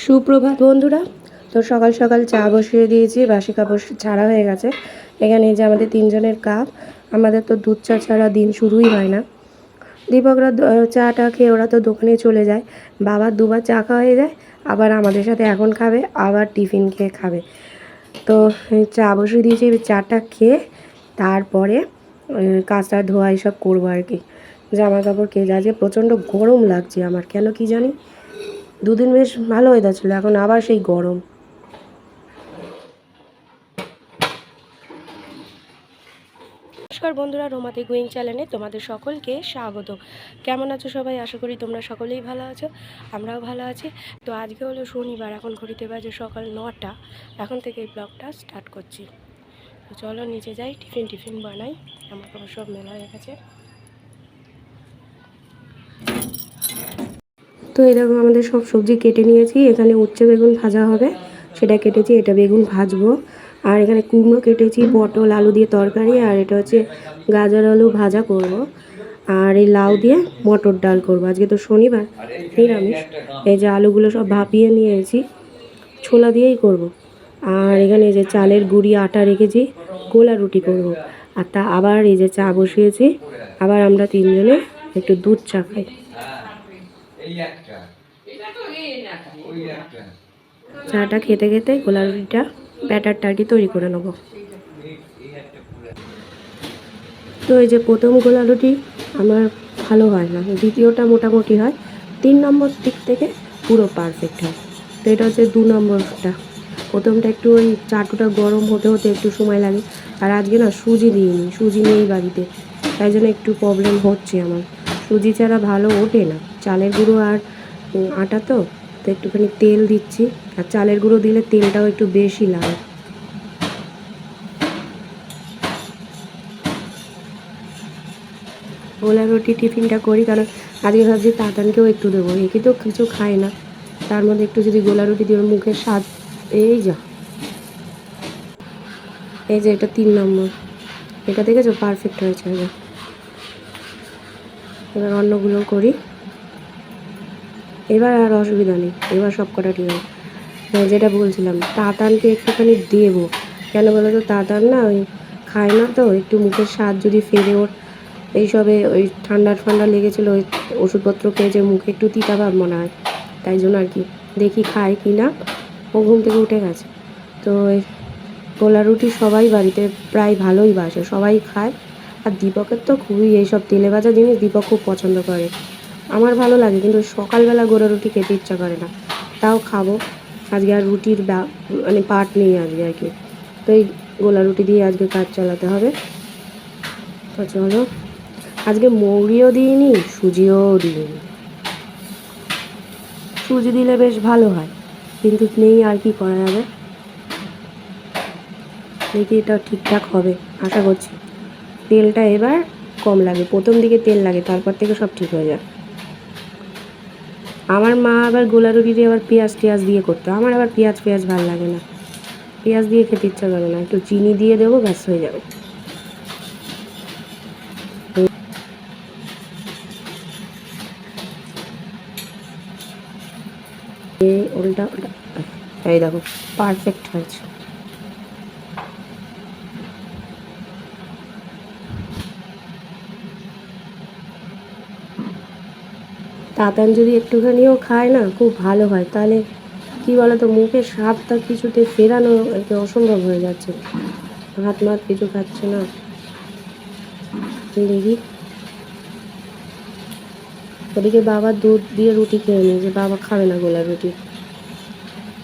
সুপ্রভাত বন্ধুরা। তো সকাল সকাল চা বসিয়ে দিয়েছি, বাসি কাপড় ছাড়া হয়ে গেছে। এখানে এই যে আমাদের তিনজনের কাপ। আমাদের তো দুধ চা ছাড়া দিন শুরুই হয় না। দীপকরা চাটা খেয়ে ওরা তো দোকানে চলে যায়। বাবার দুবার চা খাওয়া হয়ে যায়, আবার আমাদের সাথে এখন খাবে, আবার টিফিন খেয়ে খাবে। তো চা বসিয়ে দিয়েছি, চাটা খেয়ে তারপরে কাঁচা ধোয়া এসব করবো আর কি। জামা কাপড় কেচে আজকে প্রচণ্ড গরম লাগছে আমার, কেন কি জানি। দুদিন বেশ ভালো ওয়েদার ছিল, এখন আবার সেই গরম। নমস্কার বন্ধুরা, রোমাতে গোয়িং চ্যানেলে তোমাদের সকলকে স্বাগত। কেমন আছো সবাই? আশা করি তোমরা সকলেই ভালো আছো, আমরাও ভালো আছি। তো আজকে হলো শনিবার, এখন ঘড়িতে বাজে সকাল 9টা। এখন থেকে এই ব্লগটা স্টার্ট করছি। তো চলো নিচে যাই, টিফিন বানাই। আমার কাপড় সব মেলা হয়ে গেছে। তো এরকম আমাদের সব সবজি কেটে নিয়েছি। এখানে উচ্ছে বেগুন ভাজা হবে, সেটা কেটেছি। এটা বেগুন ভাজবো। আর এখানে কুমড়ো কেটেছি, পটল আলু দিয়ে তরকারি। আর এটা হচ্ছে গাজর আলু ভাজা করব। আর এই লাউ দিয়ে মটর ডাল করব। আজকে তো শনিবার, নিরামিষ। এই যে আলুগুলো সব ভাপিয়ে নিয়েছি, ছোলা দিয়েই করব। আর এখানে এই যে চালের গুঁড়ি আটা রেখেছি, গোলা রুটি করব। আর তা আবার এই যে চা বসিয়েছি। আবার আমরা তিনজনে একটু দুধ চা খাই। চাটা খেতে খেতে গোলা রুটিটা ব্যাটারটা আর কি তৈরি করে নেব। তো এই যে প্রথম গোলা রুটি আমার ভালো হয় না, দ্বিতীয়টা মোটামুটি হয়, 3 নম্বর দিক থেকে পুরো পারফেক্ট হয়। তো এটা হচ্ছে 2 নম্বরটা। প্রথমটা একটু ওই চাটুটা গরম হতে হতে একটু সময় লাগে। আর আজকে না সুজি দিইনি, সুজি নেই বাড়িতে, তাই জন্য একটু প্রবলেম হচ্ছে আমার। সুজি ছাড়া ভালো ওঠে না। চালের গুঁড়ো আর আটা তো একটুখানি তেল দিচ্ছি। আর চালের গুঁড়ো দিলে তেলটাও একটু বেশি লাগে। গোলা রুটি টিফিনটা করি, কারণ আজকে ভাবছি তাতানকেও একটু দেবো। একে তো কিছু খায় না, তার মধ্যে একটু যদি গোলা রুটি দিয়ে মুখের স্বাদ। এই যা, এই যে এটা 3 নম্বর, এটা দেখেছো পারফেক্ট হয়েছে। এবার অন্যগুলো করি। এবার আর অসুবিধা নেই, এবার সব কটা ঠিক আছে। যেটা বলছিলাম, তাতানকে একটুখানি দেবো। কেন বলো তো, তাতান না ওই খায় না তো, একটু মুখের স্বাদ যদি ফেরে ওর। এইসবে ওই ঠান্ডা লেগেছিলো, ওই ওষুধপত্র খেয়েছে, মুখে একটু তিতা ভাব মনে হয়, তাই জন্য আর কি। দেখি খায় কি না। ও ঘুম থেকে উঠে গেছে। তো এই গোলা রুটি সবাই বাড়িতে প্রায় ভালোই বাসে, সবাই খায়। আর দীপকের তো খুবই এইসব তেলে ভাজা জিনিস দীপক খুব পছন্দ করে। আমার ভালো লাগে, কিন্তু সকালবেলা গোলা রুটি খেতে ইচ্ছা করে না, তাও খাবো। আজকে আর রুটির মানে পাট নেই আজকে আর কি। তো এই গোলা রুটি দিয়ে আজকে কাজ চালাতে হবে। তো চলো, আজকে মৌরিও দিইনি, সুজিও দিইনি। সুজি দিলে বেশ ভালো হয়, কিন্তু নেই, আর কি করা যাবে। দেখি এটা ঠিকঠাক হবে আশা করছি। তেলটা এবার কম লাগে, প্রথম দিকে তেল লাগে, তারপর থেকে সব ঠিক হয়ে যায়। আমার মা আবার গোলা রুটি দিয়ে আবার পেঁয়াজ টেয়াজ দিয়ে করতো, আমার আবার পেঁয়াজ ভালো লাগে না, পেঁয়াজ দিয়ে খেতে ইচ্ছা করে না। একটু চিনি দিয়ে দেবো, ব্যাস হয়ে যাবে। উল্টা উল্টা, এই দেখো পারফেক্ট হয়েছে। তাতান যদি একটুখানিও খায় না, খুব ভালো হয়। তাহলে কী বলো তো, মুখের স্বাদটা কিছুতে ফেরানো একটু অসম্ভব হয়ে যাচ্ছে। ভাত মাত কিছু খাচ্ছে না। দেখি, ওদিকে বাবা দুধ দিয়ে রুটি খেয়ে নিয়েছে, বাবা খাবে না গোলা রুটি।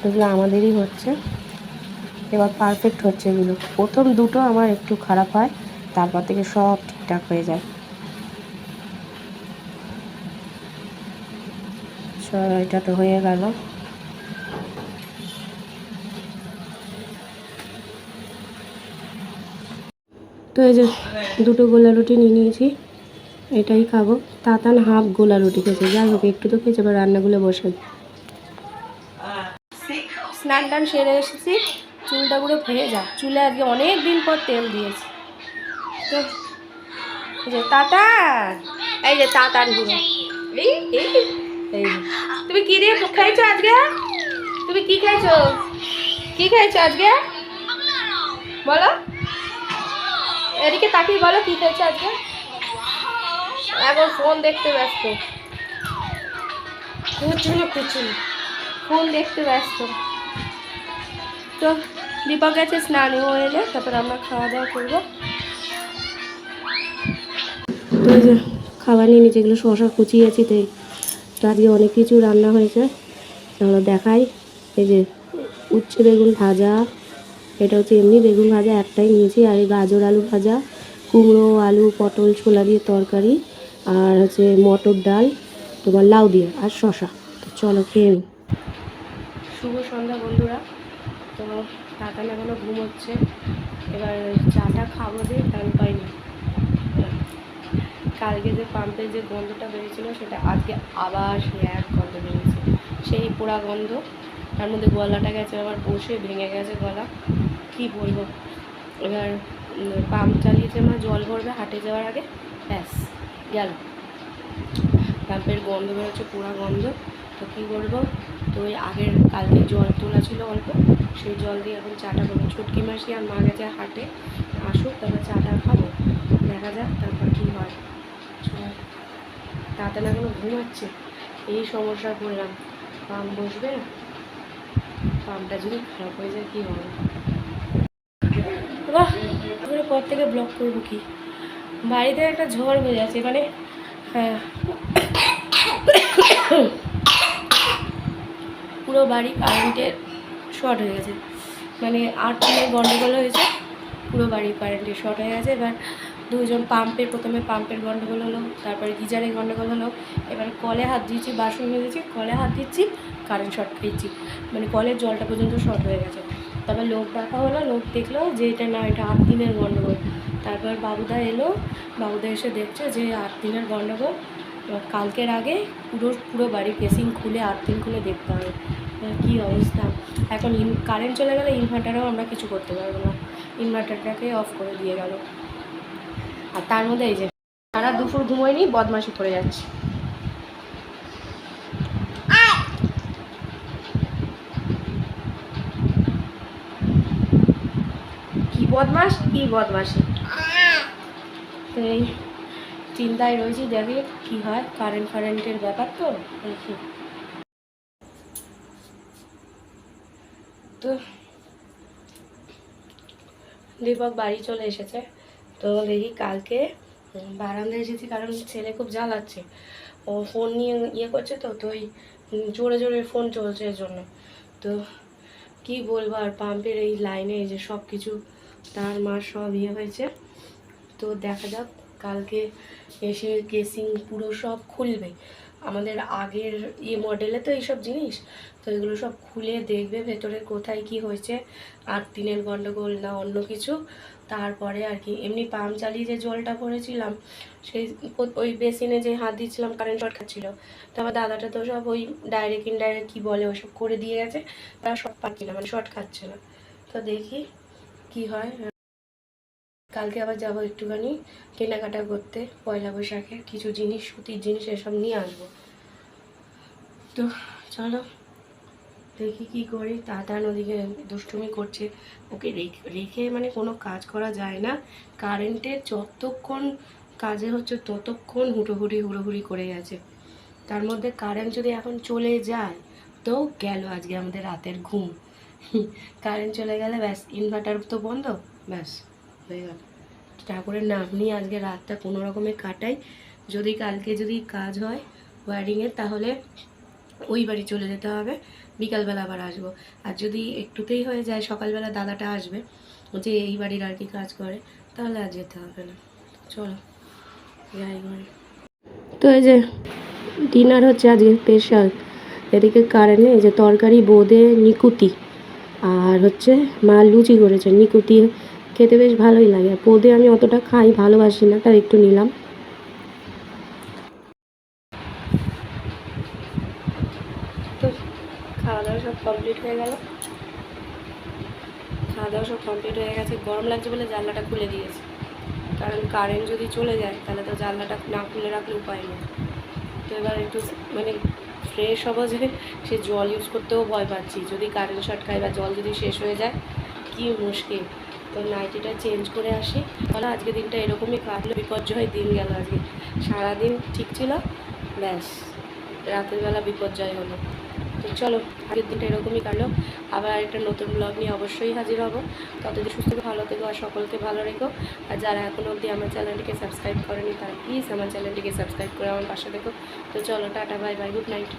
এগুলো আমাদেরই হচ্ছে। এবার পারফেক্ট হচ্ছে এগুলো। প্রথম দুটো আমার একটু খারাপ হয়, তারপর থেকে সব ঠিকঠাক হয়ে যায়। এটা তো হয়ে গেল। তো এই যে দুটো গোলা রুটি নিয়ে নিয়েছি, এটাই খাবো। তাতান হাফ গোলা রুটি খেয়েছে, যাই হোক একটু তো খেয়েছে। এবার রান্নাগুলো বসাই। স্নান টান সেরে এসেছি, চুলটা পুরো ভেজা। চুলে আজকে অনেক দিন পর তেল দিয়েছি। তো এই যে তাতান, এই যে তাতান পুরো এই এই এই তুমি কি দিয়ে খাইছো আজকে? তুমি কি খাইছো? কি খাইছো আজকে বলো, এদিকে তাকিয়ে বলো কি খাইছো আজকে। এখন ফোন দেখতে ব্যস্ত, কুচুনি ফোন দেখতে ব্যস্ত। তো দীপক গেছে স্নান হয়ে এলে তারপর আমরা খাওয়া দাওয়া করবো। তো এই যে খাবার নিয়ে নিচে এগুলো শশা কুচিয়েছি, তো আজকে অনেক কিছু রান্না হয়েছে, চলো দেখাই। এই যে উচ্ছে বেগুন ভাজা, এটা হচ্ছে এমনি বেগুন ভাজা একটাই নিয়েছি, আর এই গাজর আলু ভাজা, কুমড়ো আলু পটল ছোলা দিয়ে তরকারি, আর হচ্ছে মটর ডাল তোমার লাউ দিয়ে, আর শশা। তো চলো খেয়ে নিই। শুভ সন্ধ্যা বন্ধুরা। তো টাকা এখনো ঘুমোচ্ছে, এবার চাটা খাবো যে তার উপায় নেই। কালকে যে পাম্পের যে গন্ধটা বেরিয়েছিল সেটা আজকে আবার সেই এক গন্ধ বেরিয়েছে, সেই পোড়া গন্ধ। তার মধ্যে গলাটা গেছে আবার বসে, ভেঙে গেছে গলা, কি বলবো। এবার পাম্প চালিয়েছে মা, জল ভরবে হাটে যাওয়ার আগে, ব্যাস গেল। পাম্পের গন্ধ বেরোচ্ছে, পোড়া গন্ধ। তো কী করবো, তো ওই আগের কালকে জল তোলা ছিল অল্প, সেই জল দিয়ে এখন চাটা করবো। ছুটকি মাসি আর মা গেছে হাটে, আসুক তারপর চাটা খাবো, দেখা যাক তারপর কী হয়। তাড়াতাড়ি এখনো ঘুমাচ্ছে, এই সমস্যা করলাম। পাম্প বসবে না, পাম্পটা যদি খারাপ হয়ে যায় কী হবে। বাহ, পর থেকে ব্লক করবো কি, বাড়িতে একটা ঝড় হয়ে যাচ্ছে মানে। হ্যাঁ, পুরো বাড়ি কারেন্টের শর্ট হয়ে গেছে, মানে আর্থিংয়ের গন্ডগোল হয়েছে, পুরো বাড়ি কারেন্টের শর্ট হয়ে গেছে। এবার দুজন প্রথমে পাম্পের গন্ডগোল হলো, তারপরে গিজারের গন্ডগোল হলো, এবার কলে হাত দিয়েছি, বাসন মেজেছি, কলে হাত দিচ্ছি, কারেন্ট শর্ট খেয়েছি, মানে কলের জলটা পর্যন্ত শর্ট হয়ে গেছে। তারপর লোক ডাকা হলো, লোক দেখলো যে এটা না, এটা আর্থিংয়ের গন্ডগোল। তারপর বাবুদা এলো, বাবুদা এসে দেখছে যে আর্থিংয়ের গন্ডগোল, কালকের আগে পুরো বাড়ি কেসিং খুলে আর্থিং খুলে দেখতে হবে কী অবস্থা। এখন কারেন্ট চলে গেলে ইনভার্টারেও আমরা কিছু করতে পারবো না, ইনভার্টারটাকে অফ করে দিয়ে গেল। আর তার মধ্যে এই যে সারা দুপুর ঘুমোয়নি, বদমাশি করে যাচ্ছে। কি বদমাশি। তো এই চিন্তায় রয়েছি, দেখি কি হয়, কারেন্টের ব্যাপার তো দেখি। তো দীপক বাড়ি চলে এসেছে, তো দেখি কালকে বারান্দায় এসেছি কারণ ছেলে খুব জ্বালাচ্ছে, ও ফোন নিয়ে ইয়ে করছে, তো ওই জোরে জোরে ফোন চলছে এর জন্য। তো কি বলবো, আর পাম্পের এই লাইনে এই যে সব কিছু তার মার সব ইয়ে হয়েছে। তো দেখা যাক, কালকে এসে কেসিং পুরো সব খুলবে, আমাদের আগের মডেলে তো এইসব জিনিস, তো এগুলো সব খুলে দেখবে ভেতরে কোথায় কি হয়েছে, আর টিনের গন্ডগোল না অন্য কিছু। তারপরে আর কি, এমনি পাম্প চালিয়ে যে জলটা ভরেছিলাম, সেই ওই বেসিনে যে হাত দিচ্ছিলাম কারেন্ট শর্ট খাচ্ছিল। তো আমার দাদাটা তো সব ওই ডাইরেক্ট ইনডাইরেক্ট কী বলে ওইসব করে দিয়ে গেছে, তারা শর্ট পাচ্ছি না, মানে শর্ট খাচ্ছে না। তো দেখি কি হয়। কালকে আবার যাবো একটুখানি কেনাকাটা করতে, পয়লা বৈশাখের কিছু জিনিস, সুতির জিনিস এসব নিয়ে আসবো। তো চলো দেখি কি করি। তাড়াতাড়ি ওদিকে দুষ্টুমি করছে, ওকে রেখে মানে কোনো কাজ করা যায় না। কারেন্টের যতক্ষণ কাজে হচ্ছে ততক্ষণ হুড়োহুড়ি করে গেছে। তার মধ্যে কারেন্ট যদি এখন চলে যায় তো গেল আজকে আমাদের রাতের ঘুম। কারেন্ট চলে গেলে ব্যাস, ইনভার্টার তো বন্ধ, ব্যাস হয়ে গেল। ঠাকুরের নাম নিয়ে আজকে রাতটা কোনো রকমে কাটাই। যদি কালকে যদি কাজ হয় ওয়ারিংয়ের, তাহলে ওই বাড়ি চলে যেতে হবে, বিকালবেলা আবার আসবো। আর যদি একটুতেই হয়ে যায়, সকালবেলা দাদাটা আসবে যে এই বাড়ির আর কি কাজ করে, তাহলে আর যেতে হবে না। চলো যাই ঘরে। তো এই যে ডিনার হচ্ছে আজকে স্পেশাল, এদিকে কারেন্ট নেই, যে তরকারি বোঁদে নিকুতি, আর হচ্ছে মা লুচি করেছে। নিকুতি খেতে বেশ ভালোই লাগে, আর বোঁদে আমি অতটা খাই ভালোবাসি না, তাই একটু নিলাম। তো খাওয়া দাওয়া সব কমপ্লিট হয়ে গেল, গরম লাগছে বলে জানলাটা খুলে দিয়েছি, কারণ কারেন্ট যদি চলে যায় তাহলে তো জানলাটা না খুলে রাখলে উপায় নেই। তো এবার একটু মানে ফ্রেশ হবো যে সে জল ইউজ করতেও ভয় পাচ্ছি, যদি কারেন্ট শর্ট খাই বা জল যদি শেষ হয়ে যায় কি মুশকিল। তো নাইটিটা চেঞ্জ করে আসি। বলো আজকে দিনটা এরকমই কাটলো, বিপর্যয় দিন গেল আজকে। সারাদিন ঠিক ছিল, ব্যাস রাতের বেলা বিপর্যয় হলো। তো চলো আজকের দিনটা এরকমই কাটলো, আবার একটা নতুন ব্লগ নিয়ে অবশ্যই হাজির হব। ততদিন সুস্থ ভালো থেকো আর সকলকে ভালো রেখো। আর যারা এখনও অবধি আমার চ্যানেলটিকে সাবস্ক্রাইব করেনি তারা প্লিজ আমার চ্যানেলটিকে সাবস্ক্রাইব করে আমার পাশে দেখো। তো চলো tata, bye bye, good night.